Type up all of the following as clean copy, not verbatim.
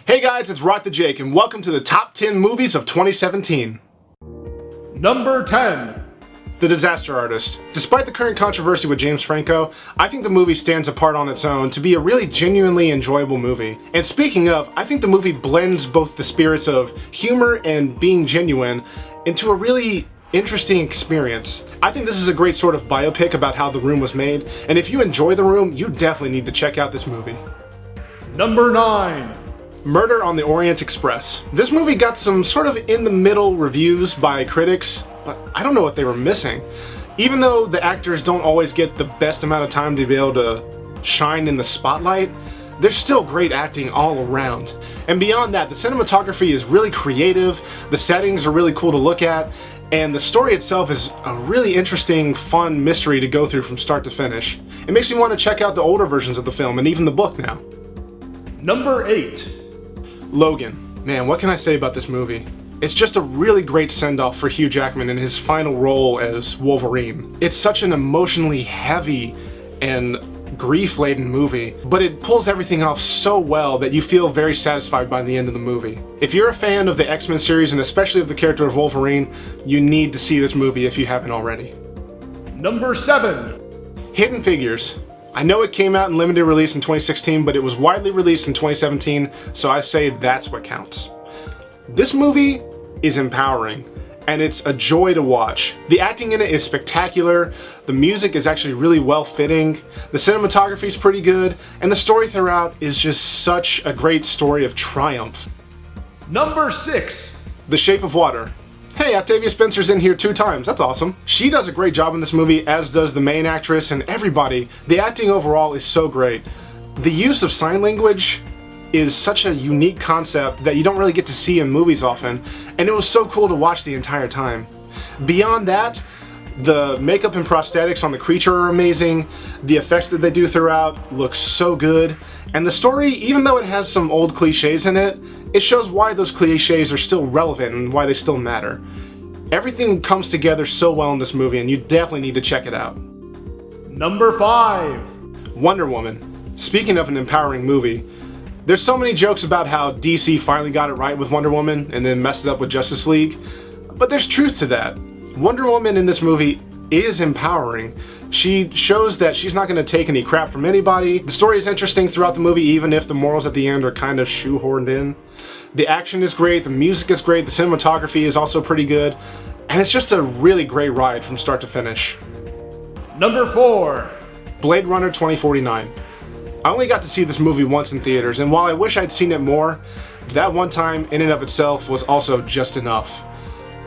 Hey guys, it's RockTheJake and welcome to the top 10 movies of 2017. Number 10. The Disaster Artist. Despite the current controversy with James Franco, I think the movie stands apart on its own to be a really genuinely enjoyable movie. And speaking of, I think the movie blends both the spirits of humor and being genuine into a really interesting experience. I think this is a great sort of biopic about how The Room was made, and if you enjoy The Room, you definitely need to check out this movie. Number 9. Murder on the Orient Express. This movie got some sort of in-the-middle reviews by critics, but I don't know what they were missing. Even though the actors don't always get the best amount of time to be able to shine in the spotlight, there's still great acting all around. And beyond that, the cinematography is really creative, the settings are really cool to look at, and the story itself is a really interesting, fun mystery to go through from start to finish. It makes me want to check out the older versions of the film and even the book now. Number 8. Logan. Man, what can I say about this movie? It's just a really great send-off for Hugh Jackman in his final role as Wolverine. It's such an emotionally heavy and grief-laden movie, but it pulls everything off so well that you feel very satisfied by the end of the movie. If you're a fan of the X-Men series, and especially of the character of Wolverine, you need to see this movie if you haven't already. Number 7. Hidden Figures. I know it came out in limited release in 2016, but it was widely released in 2017, so I say that's what counts. This movie is empowering, and it's a joy to watch. The acting in it is spectacular, the music is actually really well fitting, the cinematography is pretty good, and the story throughout is just such a great story of triumph. Number 6. The Shape of Water. Hey, Octavia Spencer's in here 2 times, that's awesome. She does a great job in this movie, as does the main actress and everybody. The acting overall is so great. The use of sign language is such a unique concept that you don't really get to see in movies often, and it was so cool to watch the entire time. Beyond that, the makeup and prosthetics on the creature are amazing, the effects that they do throughout look so good, and the story, even though it has some old cliches in it, it shows why those cliches are still relevant and why they still matter. Everything comes together so well in this movie, and you definitely need to check it out. Number 5. Wonder Woman. Speaking of an empowering movie, there's so many jokes about how DC finally got it right with Wonder Woman and then messed it up with Justice League, but there's truth to that. Wonder Woman in this movie is empowering. She shows that she's not going to take any crap from anybody. The story is interesting throughout the movie, even if the morals at the end are kind of shoehorned in. The action is great, the music is great, the cinematography is also pretty good, and it's just a really great ride from start to finish. Number 4. Bladerunner 2049. I only got to see this movie once in theaters, and while I wish I'd seen it more, that one time in and of itself was also just enough.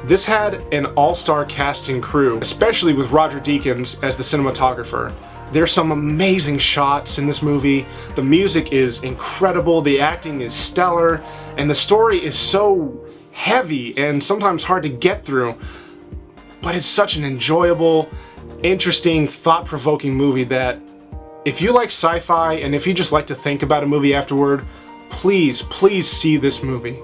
This had an all-star cast and crew, especially with Roger Deakins as the cinematographer. There's some amazing shots in this movie, the music is incredible, the acting is stellar, and the story is so heavy and sometimes hard to get through, but it's such an enjoyable, interesting, thought-provoking movie that if you like sci-fi and if you just like to think about a movie afterward, please see this movie.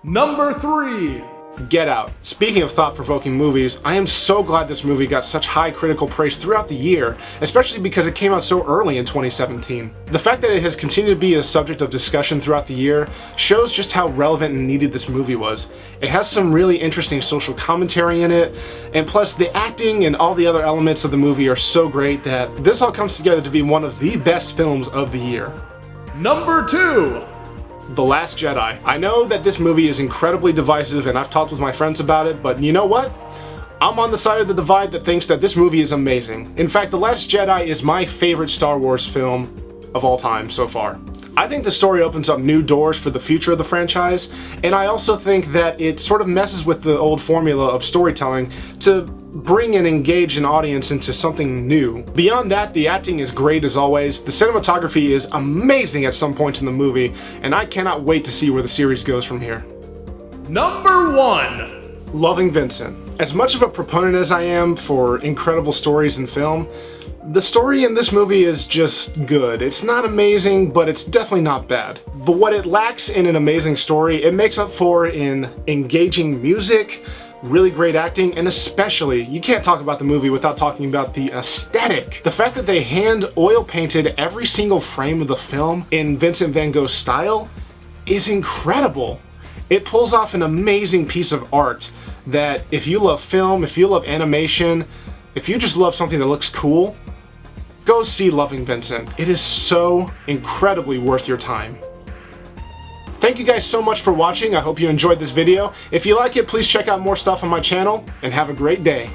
Number 3. Get Out. Speaking of thought-provoking movies, I am so glad this movie got such high critical praise throughout the year, especially because it came out so early in 2017. The fact that it has continued to be a subject of discussion throughout the year shows just how relevant and needed this movie was. It has some really interesting social commentary in it, and plus the acting and all the other elements of the movie are so great that this all comes together to be one of the best films of the year. Number 2. The Last Jedi. I know that this movie is incredibly divisive and I've talked with my friends about it, but you know what? I'm on the side of the divide that thinks that this movie is amazing. In fact, The Last Jedi is my favorite Star Wars film of all time so far. I think the story opens up new doors for the future of the franchise, and I also think that it sort of messes with the old formula of storytelling to bring and engage an audience into something new. Beyond that, the acting is great as always, the cinematography is amazing at some points in the movie, and I cannot wait to see where the series goes from here. Number 1. Loving Vincent. As much of a proponent as I am for incredible stories in film, the story in this movie is just good. It's not amazing, but it's definitely not bad. But what it lacks in an amazing story, it makes up for in engaging music, really great acting, and especially, you can't talk about the movie without talking about the aesthetic. The fact that they hand oil painted every single frame of the film in Vincent van Gogh's style is incredible. It pulls off an amazing piece of art that if you love film, if you love animation, if you just love something that looks cool, go see Loving Vincent. It is so incredibly worth your time. Thank you guys so much for watching. I hope you enjoyed this video. If you like it, please check out more stuff on my channel, and have a great day.